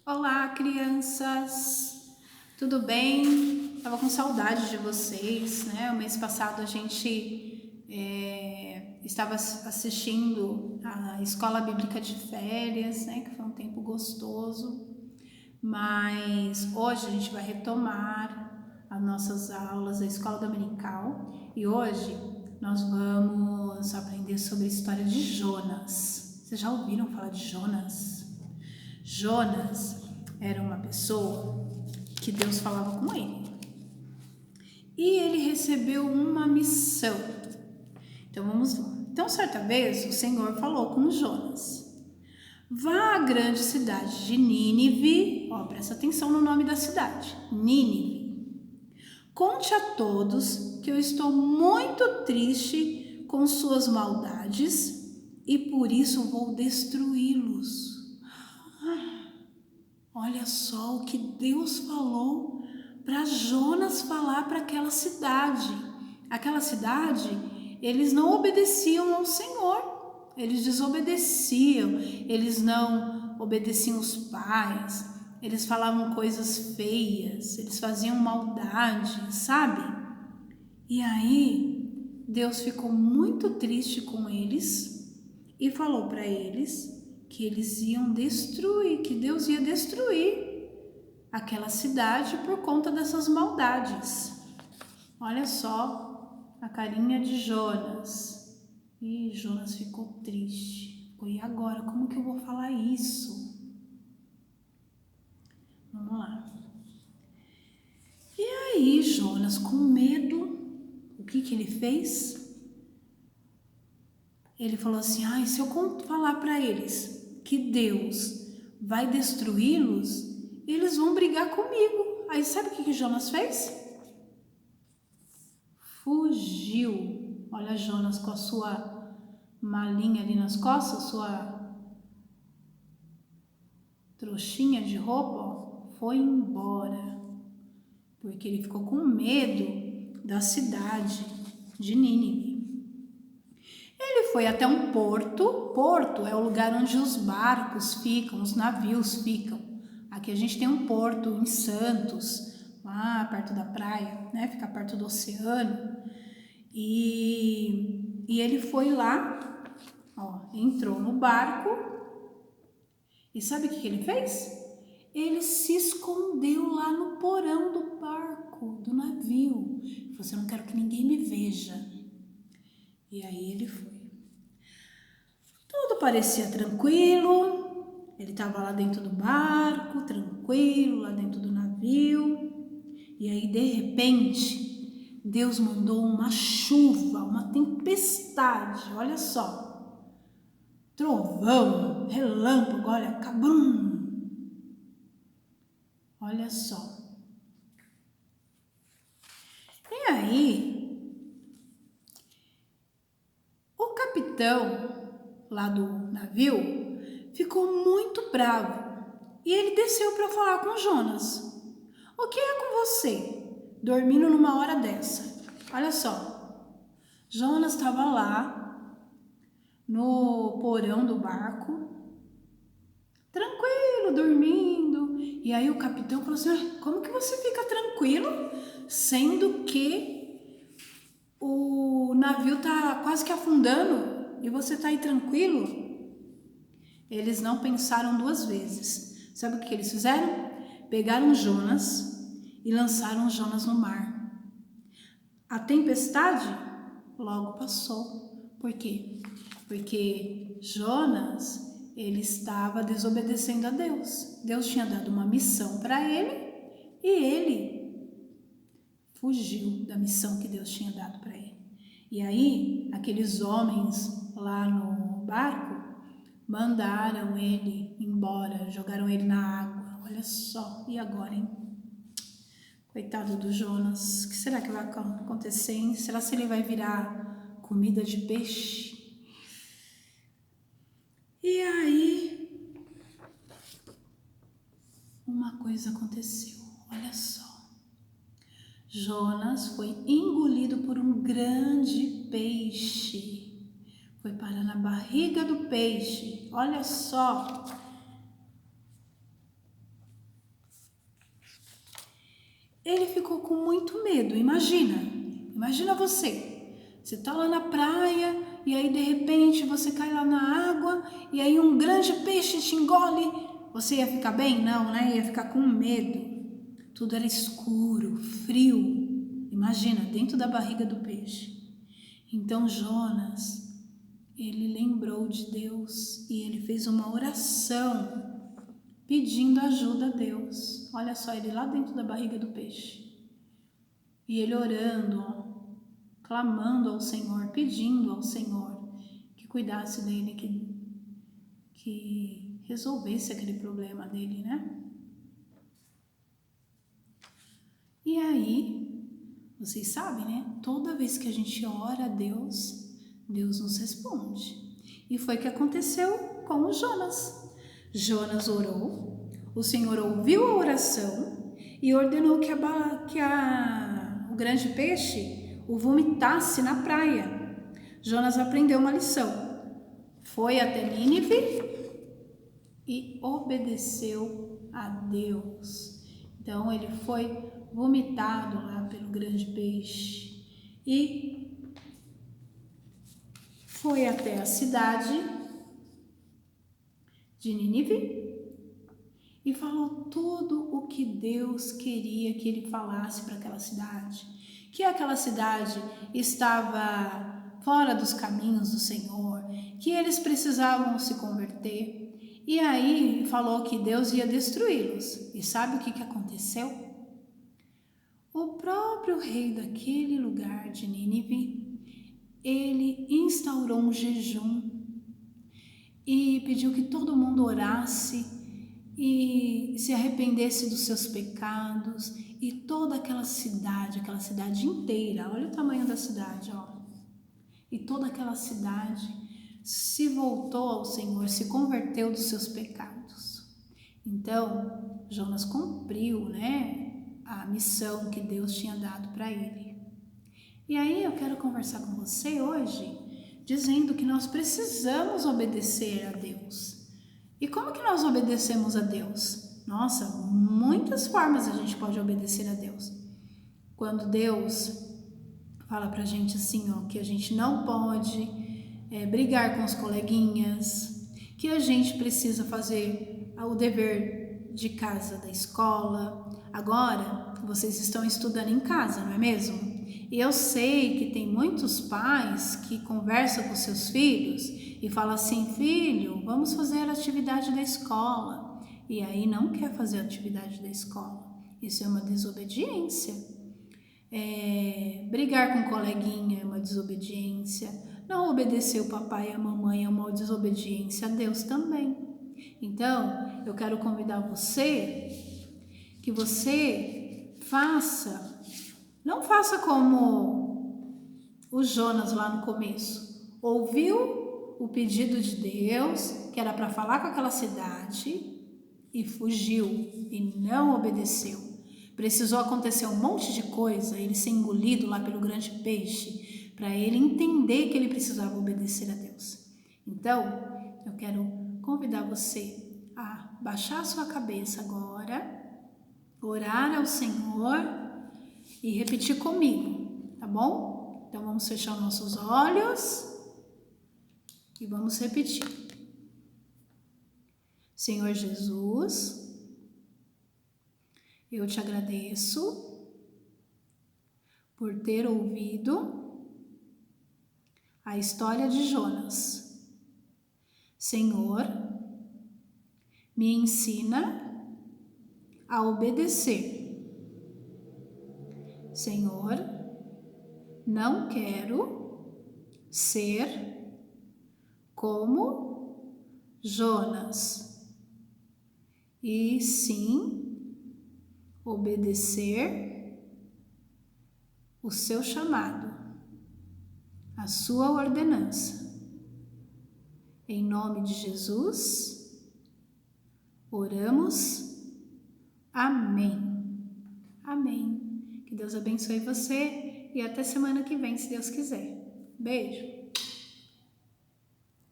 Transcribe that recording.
Olá, crianças! Tudo bem? Tava com saudade de vocês, né? O mês passado a gente estava assistindo a Escola Bíblica de Férias, né? Que foi um tempo gostoso. Mas hoje a gente vai retomar as nossas aulas da Escola Dominical e hoje nós vamos aprender sobre a história de Jonas. Vocês já ouviram falar de Jonas? Jonas era uma pessoa que Deus falava com ele e ele recebeu uma missão. Então vamos lá. Então, certa vez o Senhor falou com Jonas: vá à grande cidade de Nínive, presta atenção no nome da cidade, Nínive. Conte a todos que eu estou muito triste com suas maldades e por isso vou destruí-los. Olha só o que Deus falou para Jonas falar para aquela cidade. Aquela cidade, eles não obedeciam ao Senhor, eles desobedeciam, eles não obedeciam os pais, eles falavam coisas feias, eles faziam maldade, sabe? E aí, Deus ficou muito triste com eles e falou para eles que eles iam destruir, que Deus ia destruir aquela cidade por conta dessas maldades. Olha só a carinha de Jonas. E Jonas ficou triste. E agora, como que eu vou falar isso? Vamos lá. E aí, Jonas, com medo, o que ele fez? Ele falou assim: se eu falar para eles que Deus vai destruí-los, eles vão brigar comigo. Aí sabe o que Jonas fez? Fugiu. Olha Jonas com a sua malinha ali nas costas, sua trouxinha de roupa, foi embora. Porque ele ficou com medo da cidade de Nínive. Ele foi até um porto. Porto é o lugar onde os barcos ficam, os navios ficam. Aqui a gente tem um porto em Santos, lá perto da praia, né? Fica perto do oceano. E ele foi lá, entrou no barco. E sabe o que ele fez? Ele se escondeu lá no porão do barco, do navio. Ele falou assim: eu não quero que ninguém me veja. E aí ele foi. Tudo parecia tranquilo, ele estava lá dentro do barco, tranquilo, lá dentro do navio. E aí, de repente, Deus mandou uma chuva, uma tempestade, olha só. Trovão, relâmpago, olha, cabum. Olha só. E aí, o capitão lá do navio ficou muito bravo e ele desceu para falar com Jonas. O que é com você, dormindo numa hora dessa? Olha só, Jonas estava lá no porão do barco, tranquilo, dormindo. E aí o capitão falou assim: como que você fica tranquilo, sendo que o navio tá quase que afundando e você tá aí tranquilo? Eles não pensaram duas vezes. Sabe o que eles fizeram? Pegaram Jonas e lançaram Jonas no mar. A tempestade logo passou. Por quê? Porque Jonas, ele estava desobedecendo a Deus. Deus tinha dado uma missão para ele e ele fugiu da missão que Deus tinha dado para ele. E aí, aqueles homens lá no barco mandaram ele embora, jogaram ele na água. Olha só, e agora, hein? Coitado do Jonas, o que será que vai acontecer, hein? Será que ele vai virar comida de peixe? E aí, uma coisa aconteceu, olha só. Jonas foi engolido por um grande peixe. Foi parar na barriga do peixe, olha só. Ele ficou com muito medo. Imagina você tá lá na praia e aí de repente você cai lá na água e aí um grande peixe te engole. Você ia ficar bem? Não, né? Ia ficar com medo. Tudo era escuro, frio. Imagina, dentro da barriga do peixe. Então Jonas, ele lembrou de Deus e ele fez uma oração pedindo ajuda a Deus. Olha só, ele lá dentro da barriga do peixe. E ele orando, clamando ao Senhor, pedindo ao Senhor que cuidasse dele, que resolvesse aquele problema dele, né? E aí, vocês sabem, né? Toda vez que a gente ora a Deus, Deus nos responde. E foi o que aconteceu com o Jonas. Jonas orou, o Senhor ouviu a oração e ordenou que o grande peixe o vomitasse na praia. Jonas aprendeu uma lição. Foi até Nínive e obedeceu a Deus. Então ele foi vomitado lá pelo grande peixe e foi até a cidade de Nínive e falou tudo o que Deus queria que ele falasse para aquela cidade. Que aquela cidade estava fora dos caminhos do Senhor, que eles precisavam se converter. E aí falou que Deus ia destruí-los. E sabe o que aconteceu? O próprio rei daquele lugar de Nínive, ele instaurou um jejum e pediu que todo mundo orasse e se arrependesse dos seus pecados, e toda aquela cidade inteira, olha o tamanho da cidade, e toda aquela cidade se voltou ao Senhor, se converteu dos seus pecados. Então, Jonas cumpriu, né, a missão que Deus tinha dado para ele. E aí eu quero conversar com você hoje, dizendo que nós precisamos obedecer a Deus. E como que nós obedecemos a Deus? Nossa, muitas formas a gente pode obedecer a Deus. Quando Deus fala pra gente assim, que a gente não pode brigar com os coleguinhas, que a gente precisa fazer o dever de casa da escola. Agora, vocês estão estudando em casa, não é mesmo? E eu sei que tem muitos pais que conversam com seus filhos e falam assim, filho, vamos fazer a atividade da escola. E aí não quer fazer a atividade da escola. Isso é uma desobediência. Brigar com o coleguinha é uma desobediência. Não obedecer o papai e a mamãe é uma desobediência a Deus também. Então, eu quero convidar você que você não faça como o Jonas lá no começo. Ouviu o pedido de Deus, que era para falar com aquela cidade, e fugiu e não obedeceu. Precisou acontecer um monte de coisa, ele ser engolido lá pelo grande peixe, para ele entender que ele precisava obedecer a Deus. Então, eu quero convidar você a baixar a sua cabeça agora, orar ao Senhor e repetir comigo, tá bom? Então vamos fechar os nossos olhos e vamos repetir. Senhor Jesus, eu te agradeço por ter ouvido a história de Jonas. Senhor, me ensina a obedecer. Senhor, não quero ser como Jonas, e sim obedecer o seu chamado, a sua ordenança. Em nome de Jesus, oramos. Amém. Amém. Que Deus abençoe você e até semana que vem, se Deus quiser. Beijo.